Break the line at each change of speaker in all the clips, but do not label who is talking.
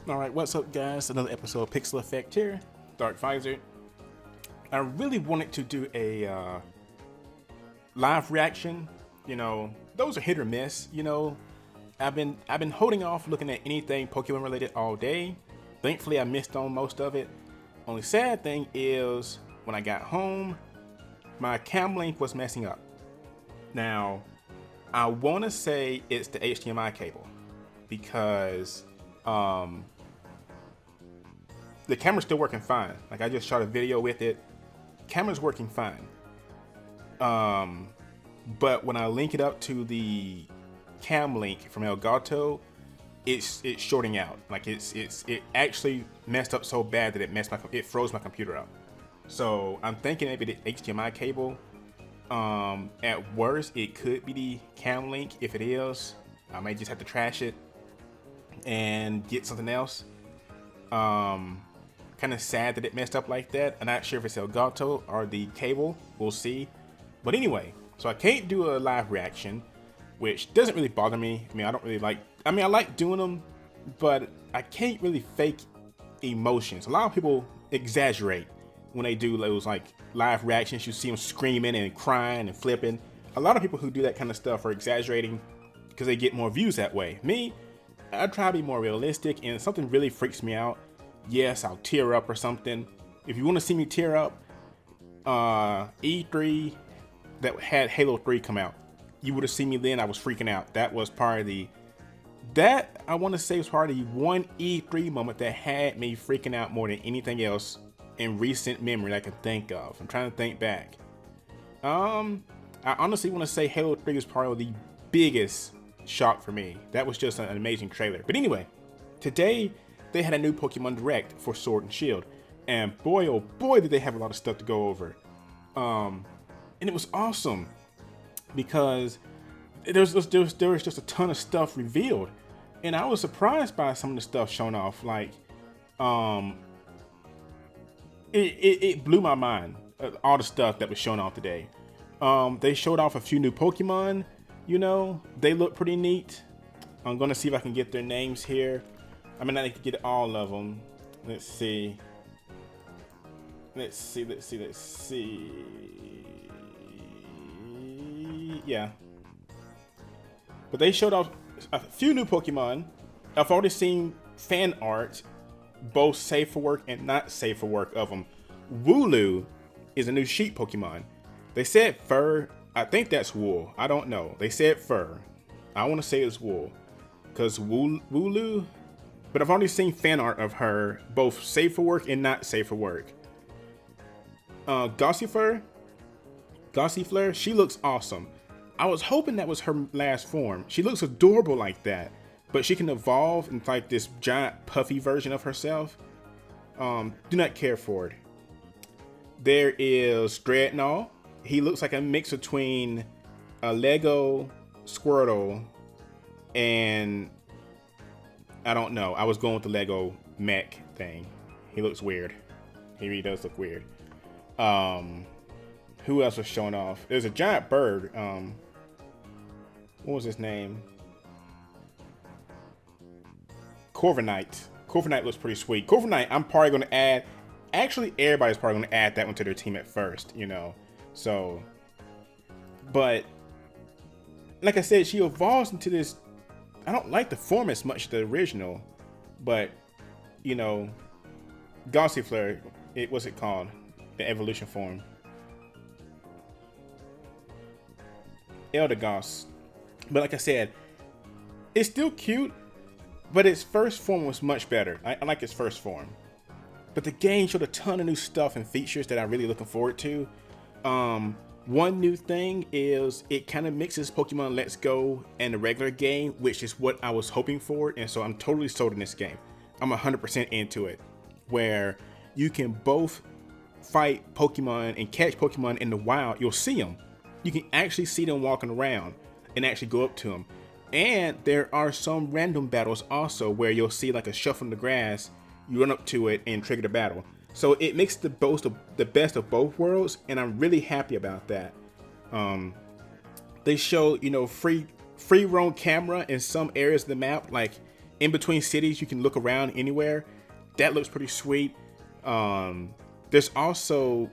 Alright, what's up guys? Another episode of Pixel Effect here, DarkVizard. I really wanted to do a live reaction. You know, those are hit or miss, you know. I've been holding off looking at anything Pokemon related all day. Thankfully I missed on most of it. Only sad thing is when I got home, my cam link was messing up. Now, I wanna say it's the HDMI cable because the camera's still working fine. Like I just shot a video with it. Camera's working fine. But when I link it up to the cam link from Elgato, it's shorting out. Like it actually messed up so bad that it froze my computer up. So I'm thinking maybe the HDMI cable. At worst, it could be the cam link. If it is, I may just have to trash it and get something else. Kind of sad that it messed up like that. I'm not sure if it's Elgato or the cable. We'll see. But anyway, so I can't do a live reaction, which doesn't really bother me. I mean, I don't really like. I mean, I like doing them, but I can't really fake emotions. A lot of people exaggerate when they do those like live reactions. You see them screaming and crying and flipping. A lot of people who do that kind of stuff are exaggerating because they get more views that way. Me, I try to be more realistic, and if something really freaks me out, yes, I'll tear up or something. If you want to see me tear up, E3 that had Halo 3 come out, you would have seen me then. I was freaking out. That was part of that I want to say was part of the one E3 moment that had me freaking out more than anything else in recent memory that I can think of. I'm trying to think back. I honestly want to say Halo 3 was part of the biggest shock for me. That was just an amazing trailer. But anyway, today they had a new Pokemon Direct for Sword and Shield, and boy oh boy did they have a lot of stuff to go over. And it was awesome because there was just a ton of stuff revealed, and I was surprised by some of the stuff shown off. Like it blew my mind, all the stuff that was shown off today. They showed off a few new Pokemon. You know, they look pretty neat. I'm gonna see if I can get their names here. I mean, I need to get all of them. Let's see. Yeah. But they showed off a few new Pokemon. I've already seen fan art, both safe for work and not safe for work of them. Wooloo is a new sheep Pokemon. They said fur. I think that's wool. I don't know. They said fur. I want to say it's wool. Because Wooloo. But I've already seen fan art of her, both safe for work and not safe for work. Gossifleur, she looks awesome. I was hoping that was her last form. She looks adorable like that, but she can evolve into like this giant puffy version of herself. Do not care for it. There is Dreadnought. He looks like a mix between a Lego Squirtle and I don't know. I was going with the Lego mech thing. He looks weird. He really does look weird. Who else was showing off? There's a giant bird. What was his name? Corviknight. Corviknight looks pretty sweet. Corviknight, I'm probably going to add. Actually, everybody's probably going to add that one to their team at first, you know. So, but like I said, she evolves into this. I don't like the form as much as the original, but you know, Gossifleur, what's it called? The evolution form. Eldegoss. But like I said, it's still cute, but its first form was much better. I like its first form. But the game showed a ton of new stuff and features that I'm really looking forward to. One new thing is it kind of mixes Pokemon Let's Go and the regular game, which is what I was hoping for, and so I'm totally sold in this game. I'm 100% into it, where you can both fight Pokemon and catch Pokemon in the wild. You'll see them. You can actually see them walking around and actually go up to them. And there are some random battles also where you'll see like a shuffle in the grass, you run up to it and trigger the battle. So it makes the best of both worlds, and I'm really happy about that. They show, you know, free roam camera in some areas of the map. Like in between cities, you can look around anywhere. That looks pretty sweet. There's also,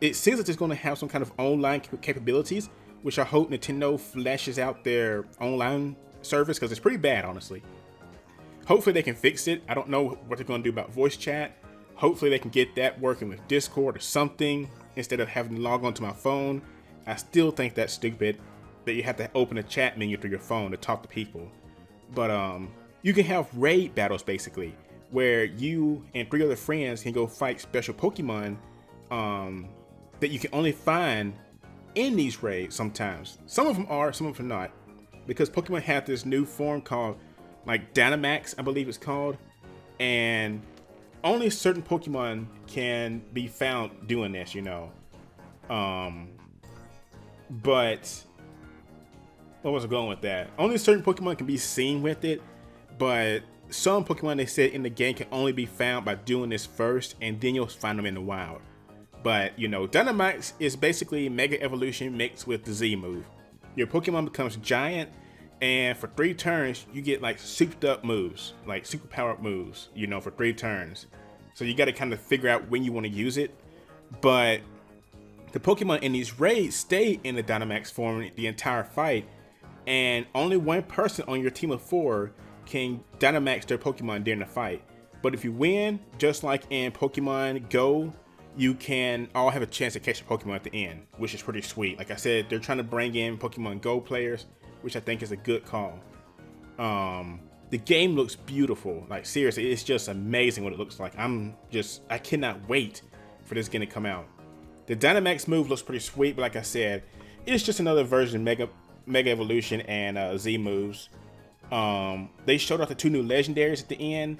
it seems like it's going to have some kind of online capabilities, which I hope Nintendo flashes out their online service, because it's pretty bad, honestly. Hopefully they can fix it. I don't know what they're going to do about voice chat. Hopefully they can get that working with Discord or something instead of having to log onto my phone. I still think that's stupid that you have to open a chat menu through your phone to talk to people. But you can have raid battles basically, where you and 3 other friends can go fight special Pokemon that you can only find in these raids sometimes. Some of them are, some of them are not. Because Pokemon have this new form called like Dynamax, I believe it's called. And only certain Pokemon can be found doing this, you know. But what was I going with that? Only certain Pokemon can be seen with it, but some Pokemon they said in the game can only be found by doing this first, and then you'll find them in the wild. But you know, Dynamax is basically Mega Evolution mixed with the Z move. Your Pokemon becomes giant, and for 3 turns you get like souped up moves, like super powered moves, you know, for 3 turns. So you got to kind of figure out when you want to use it. But the Pokemon in these raids stay in the Dynamax form the entire fight, and only one person on your team of 4 can Dynamax their Pokemon during the fight. But if you win, just like in Pokemon Go, you can all have a chance to catch a Pokemon at the end, which is pretty sweet. Like I said, they're trying to bring in Pokemon Go players, which I think is a good call. The game looks beautiful. Like seriously, it's just amazing what it looks like. I cannot wait for this game to come out. The Dynamax move looks pretty sweet, but like I said, it's just another version of Mega Evolution and Z moves. They showed off the 2 new legendaries at the end.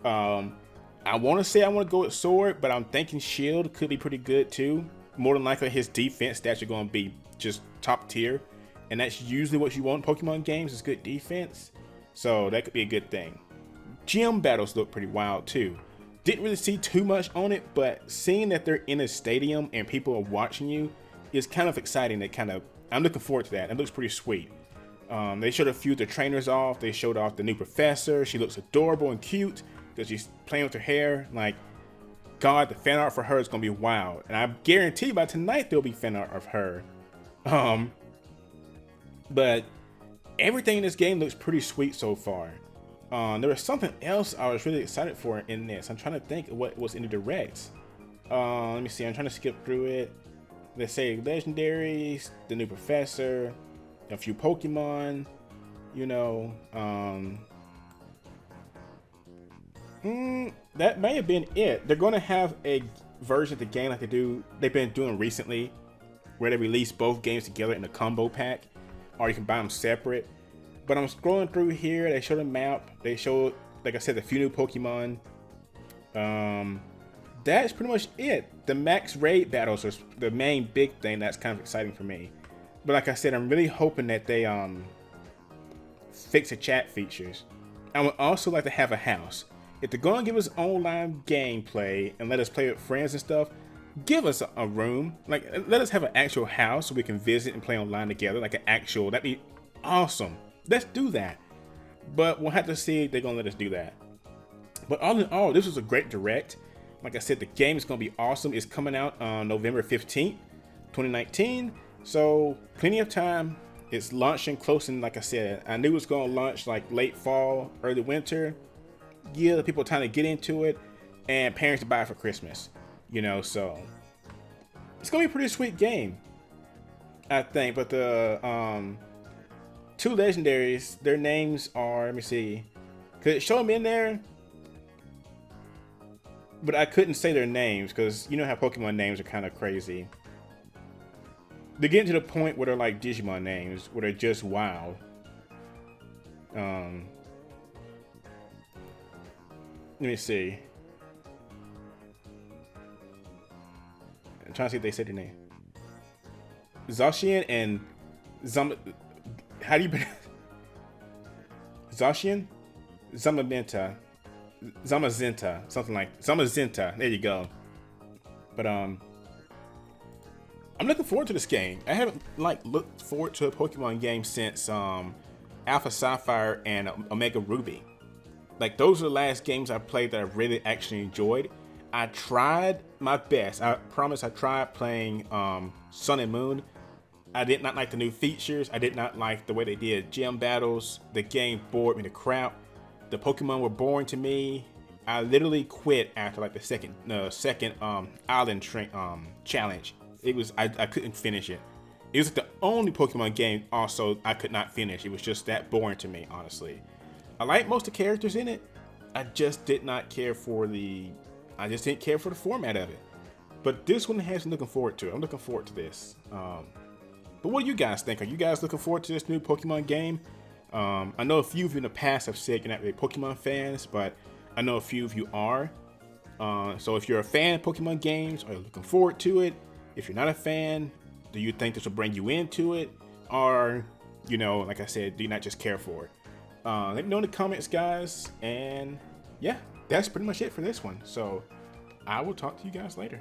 I want to say I want to go with Sword, but I'm thinking Shield could be pretty good too. More than likely his defense stats are going to be just top tier, and that's usually what you want in Pokemon games, is good defense. So that could be a good thing. Gym battles look pretty wild too. Didn't really see too much on it, but seeing that they're in a stadium and people are watching you is kind of exciting. I'm looking forward to that. It looks pretty sweet. They showed a few of the trainers off. They showed off the new professor. She looks adorable and cute because she's playing with her hair. Like, God, the fan art for her is gonna be wild, and I guarantee by tonight there'll be fan art of her. But everything in this game looks pretty sweet so far. There was something else I was really excited for in this. I'm trying to think of what was in the directs. Let me see. I'm trying to skip through it. Let's say legendaries, the new professor, a few Pokemon, you know. That may have been it. They're going to have a version of the game like they've been doing recently, where they release both games together in a combo pack, or you can buy them separate. But I'm scrolling through here. They showed a map. They showed, like I said, a few new Pokemon. That's pretty much it. The max raid battles are the main big thing that's kind of exciting for me. But like I said, I'm really hoping that they fix the chat features. I would also like to have a house. If they're going to give us online gameplay and let us play with friends and stuff, give us a room. Like, let us have an actual house so we can visit and play online together. Like that'd be awesome. Let's do that. But we'll have to see if they're going to let us do that. But all in all, this was a great direct. Like I said, the game is going to be awesome. It's coming out on November 15th, 2019. So plenty of time. It's launching close, and like I said, I knew it was going to launch like late fall, early winter. Yeah, the people are trying to get into it, and parents to buy it for Christmas. You know, so it's going to be a pretty sweet game, I think. But the 2 legendaries, their names are, let me see, could it show them in there? But I couldn't say their names because you know how Pokemon names are kind of crazy. They're getting to the point where they're like Digimon names, where they're just wild. Let me see. I'm trying to see if they said their name. Zacian and how do you pronounce? Zacian? Zamazenta, something like Zamazenta. There you go. But I'm looking forward to this game. I haven't looked forward to a Pokemon game since Alpha Sapphire and Omega Ruby. Like, those are the last games I played that I really actually enjoyed. I tried my best. I promise I tried playing Sun and Moon. I did not like the new features. I did not like the way they did gym battles. The game bored me to crap. The Pokemon were boring to me. I literally quit after like the second island challenge. It was I couldn't finish it. It was like the only Pokemon game also I could not finish. It was just that boring to me, honestly. I like most of the characters in it. I just did not care for the format of it. But this one has me looking forward to. I'm looking forward to this. But what do you guys think? Are you guys looking forward to this new Pokemon game? I know a few of you in the past have said you're not really Pokemon fans, but I know a few of you are. So if you're a fan of Pokemon games, are you looking forward to it? If you're not a fan, do you think this will bring you into it? Or, you know, like I said, do you not just care for it? Let me know in the comments, guys. And yeah, that's pretty much it for this one. So I will talk to you guys later.